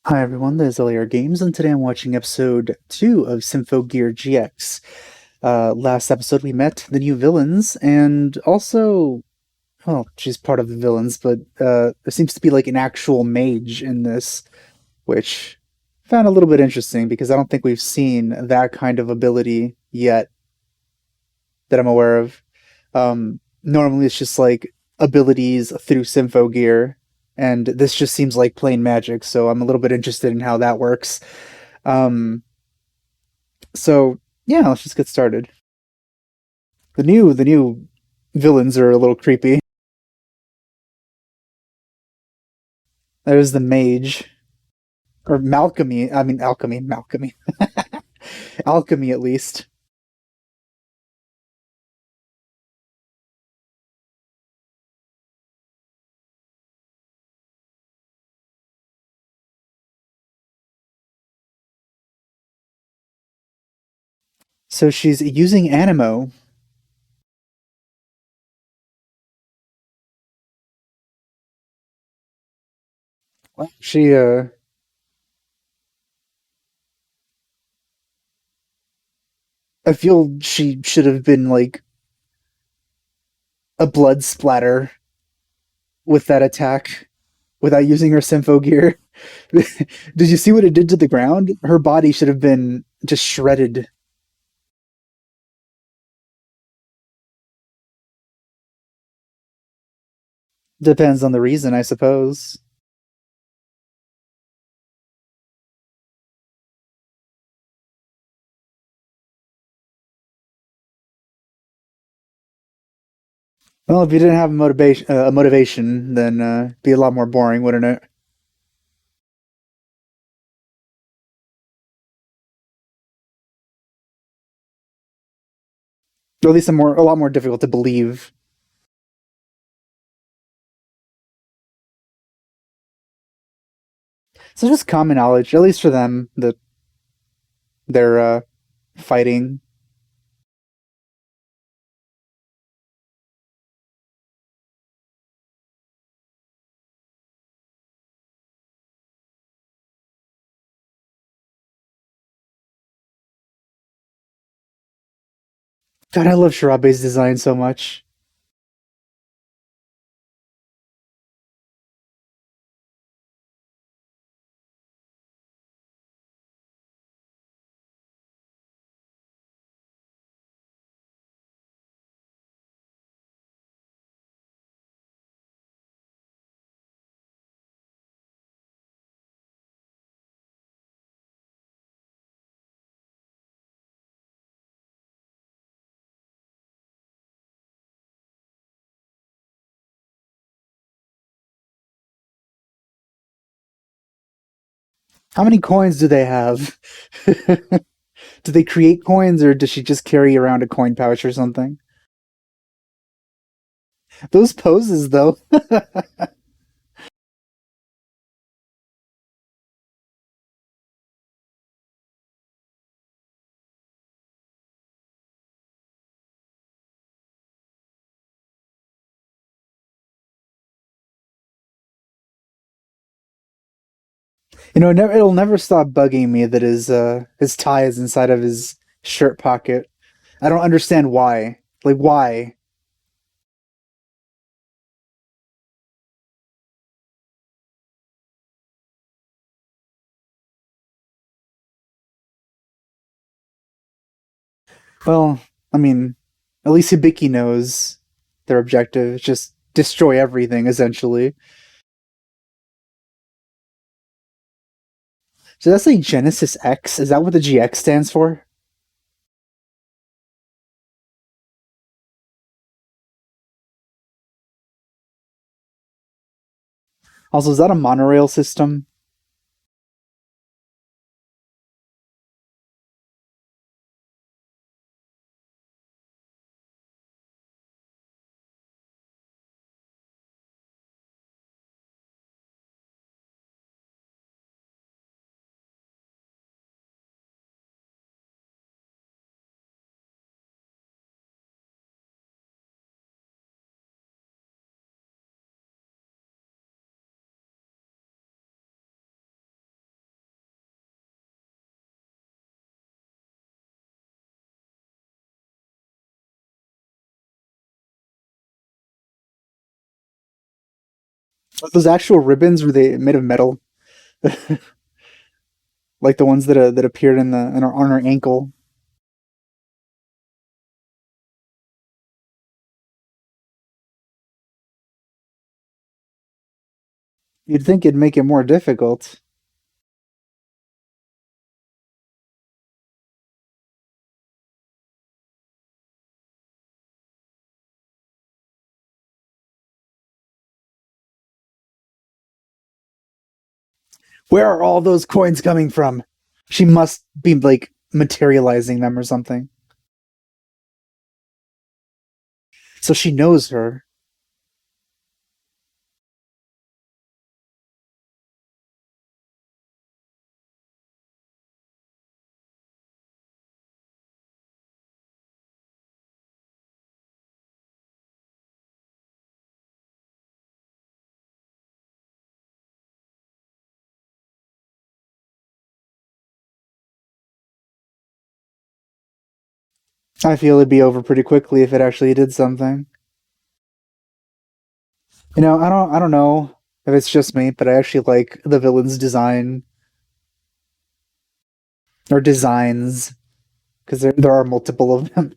Hi everyone, this is LAR Games, and today I'm watching episode 2 of Symphogear GX. Last episode we met the new villains, and also, well, she's part of the villains, but there seems to be like an actual mage in this, which I found a little bit interesting because I don't think we've seen that kind of ability yet that I'm aware of. Normally it's just like abilities through Symphogear, and this just seems like plain magic, so I'm a little bit interested in how that works. Um, so yeah, let's just get started. The new villains are a little creepy. There's the mage, or Malcolmy. I mean Malcolmy, alchemy at least. So she's using Animo. She I feel she should have been like a blood splatter with that attack without using her Sympho gear. Did you see what it did to the ground? Her body should have been just shredded. Depends on the reason, I suppose. Well, if you didn't have a motivation, then it'd be a lot more boring, wouldn't it? Or at least a lot more difficult to believe. So just common knowledge, at least for them, that they're fighting. God, I love Shirabe's design so much. How many coins do they have? Do they create coins, or does she just carry around a coin pouch or something? Those poses, though. It'll never stop bugging me that his tie is inside of his shirt pocket. I don't understand why. Like why? Well, I mean, at least Hibiki knows their objective is just destroy everything, essentially. So that's like Genesis X? Is that what the GX stands for? Also, is that a monorail system? Are those actual ribbons? Were they made of metal, like the ones that appeared in our, on her ankle? You'd think it'd make it more difficult. Where are all those coins coming from? She must be like materializing them or something. So she knows her. I feel it'd be over pretty quickly if it actually did something. I don't know if it's just me, but I actually like the villain's design or designs because there are multiple of them.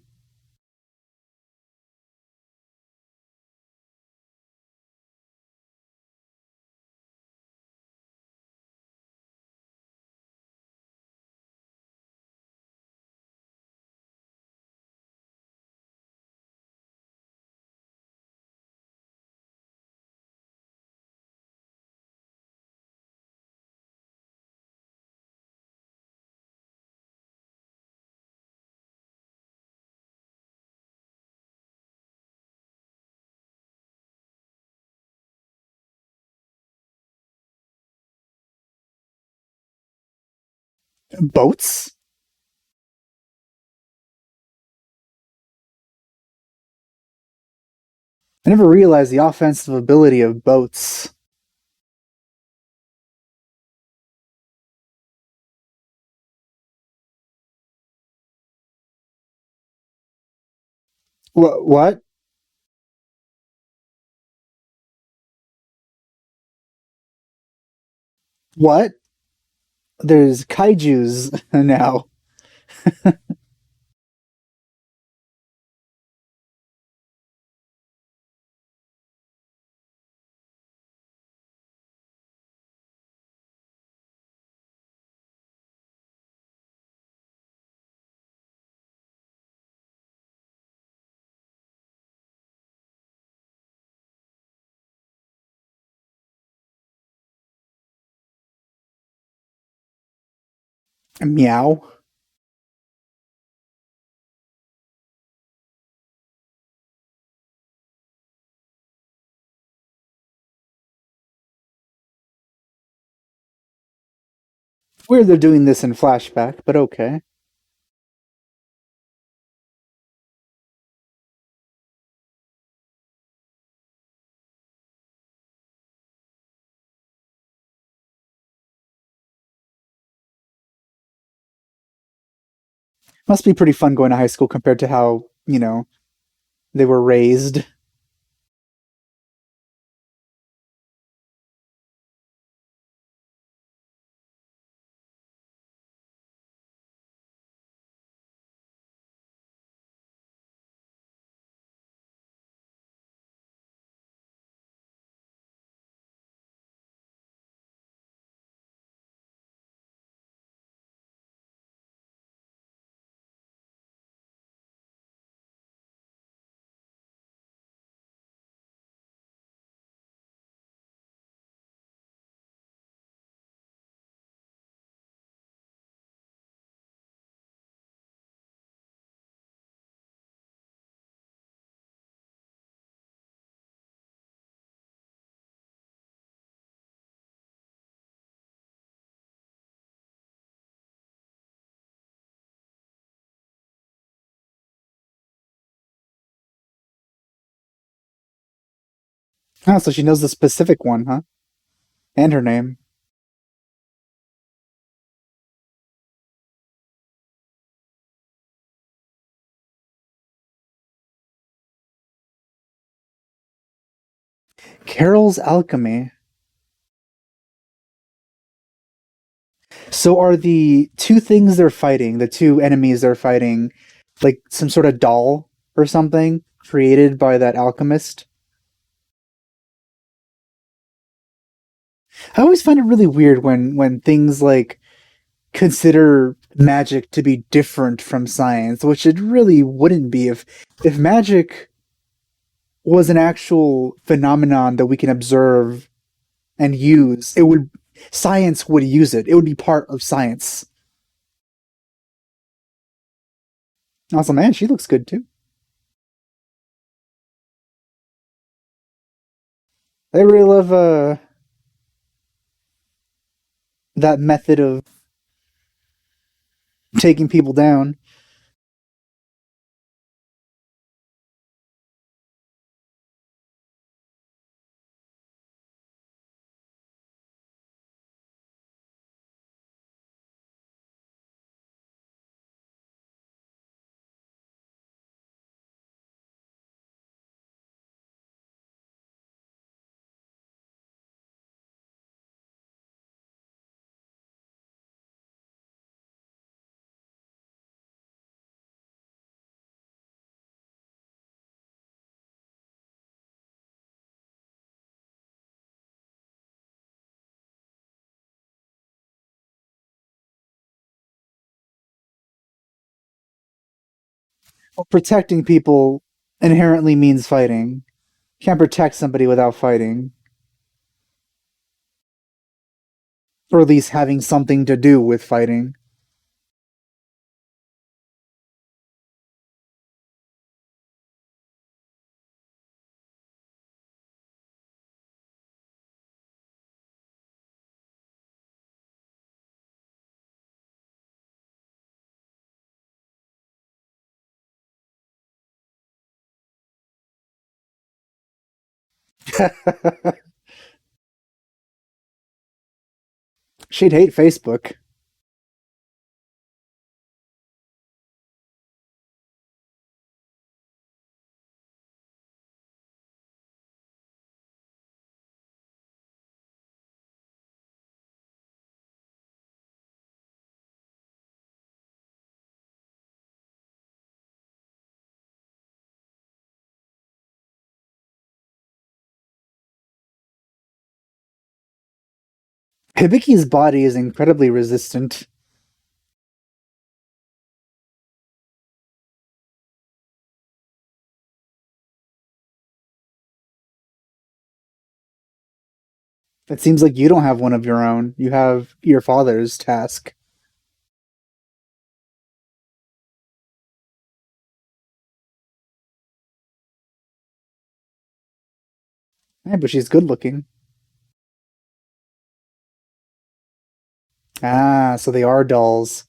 Boats? I never realized the offensive ability of boats. What? What? There's kaiju's now. Meow. Weird they're doing this in flashback, but okay. Must be pretty fun going to high school compared to how, they were raised. Oh, so she knows the specific one, huh? And her name. Carol's alchemy. So are the two things they're fighting, the two enemies they're fighting, like some sort of doll or something created by that alchemist? I always find it really weird when things like consider magic to be different from science, which it really wouldn't be if magic was an actual phenomenon that we can observe and use. It would science would use it. It would be part of science. Also, man, she looks good too. I really love that method of taking people down. Well, protecting people inherently means fighting. Can't protect somebody without fighting, or at least having something to do with fighting. She'd hate Facebook. Hibiki's body is incredibly resistant. It seems like you don't have one of your own. You have your father's task. Yeah, but she's good looking. Ah, so they are dolls.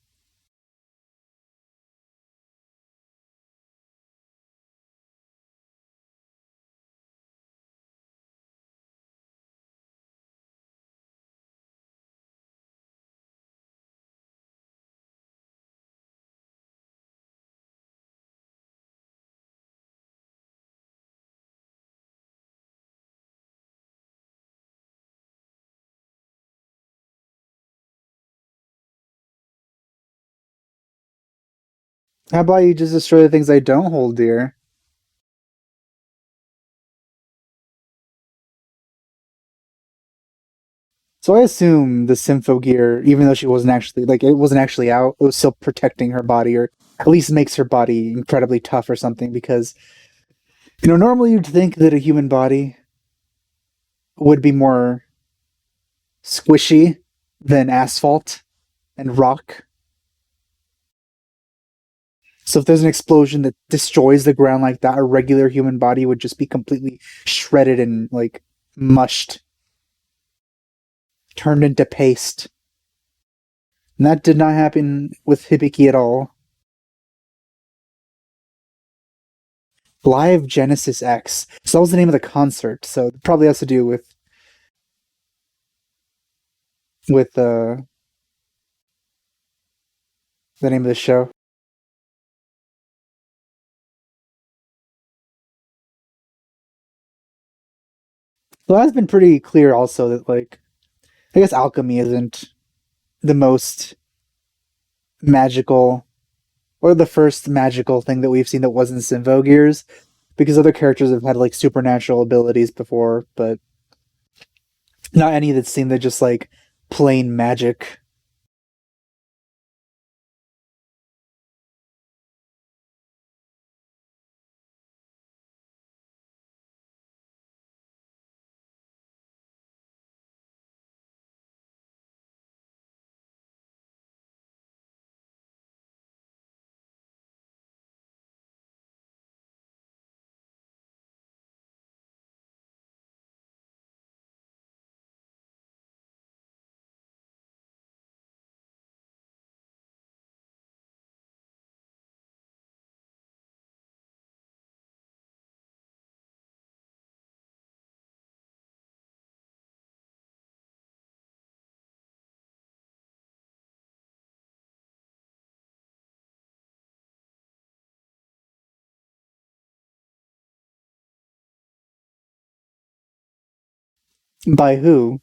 How about you just destroy the things I don't hold dear? So I assume the Symphogear, even though she wasn't actually like it wasn't actually out, it was still protecting her body, or at least makes her body incredibly tough or something. Because normally you'd think that a human body would be more squishy than asphalt and rock. So if there's an explosion that destroys the ground like that, a regular human body would just be completely shredded and like mushed, turned into paste. And that did not happen with Hibiki at all. Live Genesis X. So that was the name of the concert. So it probably has to do with the name of the show. So that's been pretty clear also that like I guess alchemy isn't the most magical or the first magical thing that we've seen that wasn't Symphogears, because other characters have had like supernatural abilities before, but not any that seem to just like plain magic. By who?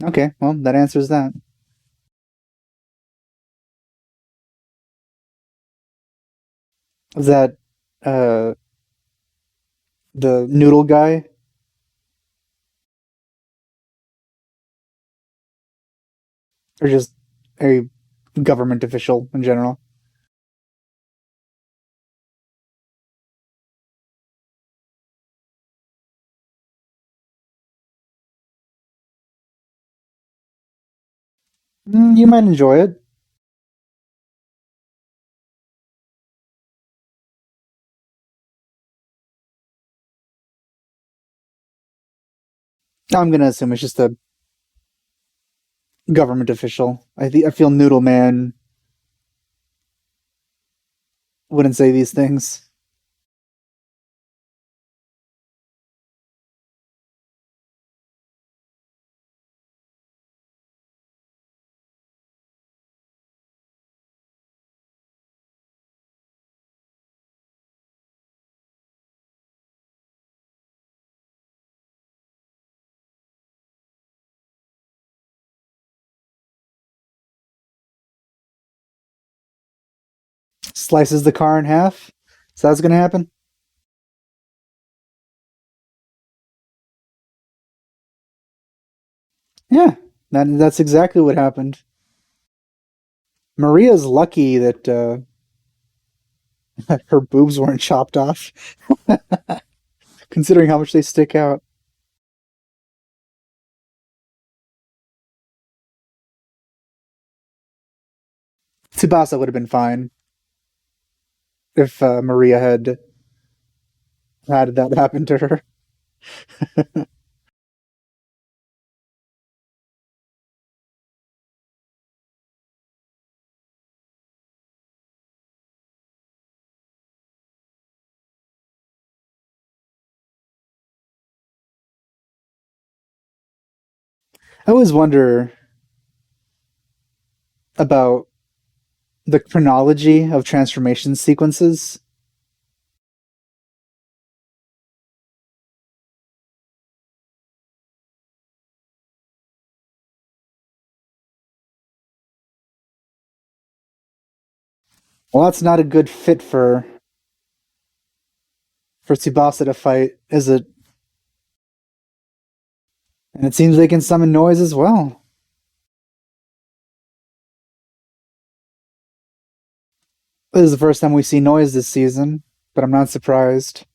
Okay, well, that answers that. Was that uh the noodle guy? Or just a government official in general? You might enjoy it. I'm gonna assume it's just a government official. I feel Noodle Man wouldn't say these things. Slices the car in half. So that's gonna happen? Yeah, that's exactly what happened. Maria's lucky that her boobs weren't chopped off, considering how much they stick out. Tsubasa would have been fine if Maria had that happen to her. I always wonder about the chronology of transformation sequences. Well, that's not a good fit for Tsubasa to fight, is it? And it seems they can summon noise as well. This is the first time we see noise this season, but I'm not surprised.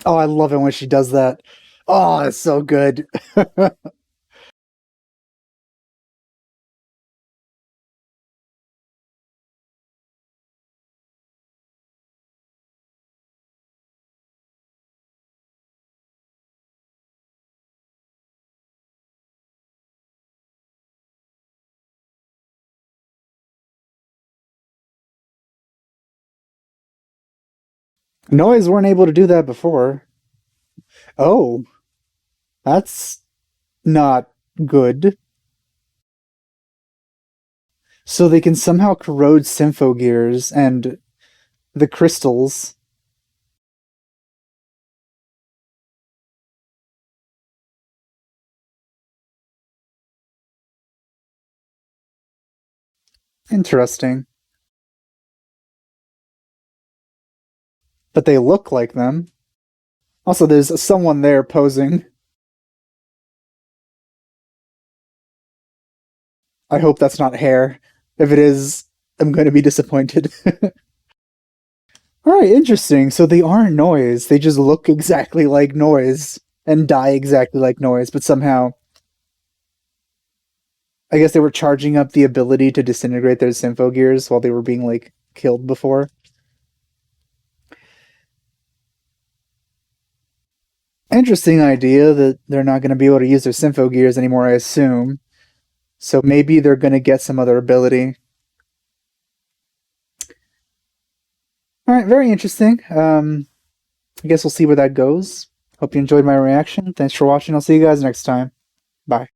Oh, I love it when she does that. Oh, it's so good. Noise weren't able to do that before. Oh, that's not good. So they can somehow corrode Symphogears and the crystals. Interesting. But they look like them. Also, there's someone there posing. I hope that's not hair. If it is, I'm going to be disappointed. Alright, interesting. So they aren't noise. They just look exactly like noise and die exactly like noise, but somehow I guess they were charging up the ability to disintegrate their Symphogears while they were being, like, killed before. Interesting idea that they're not going to be able to use their Symphogears anymore, I assume. So maybe they're going to get some other ability. Alright, very interesting. I guess we'll see where that goes. Hope you enjoyed my reaction. Thanks for watching. I'll see you guys next time. Bye.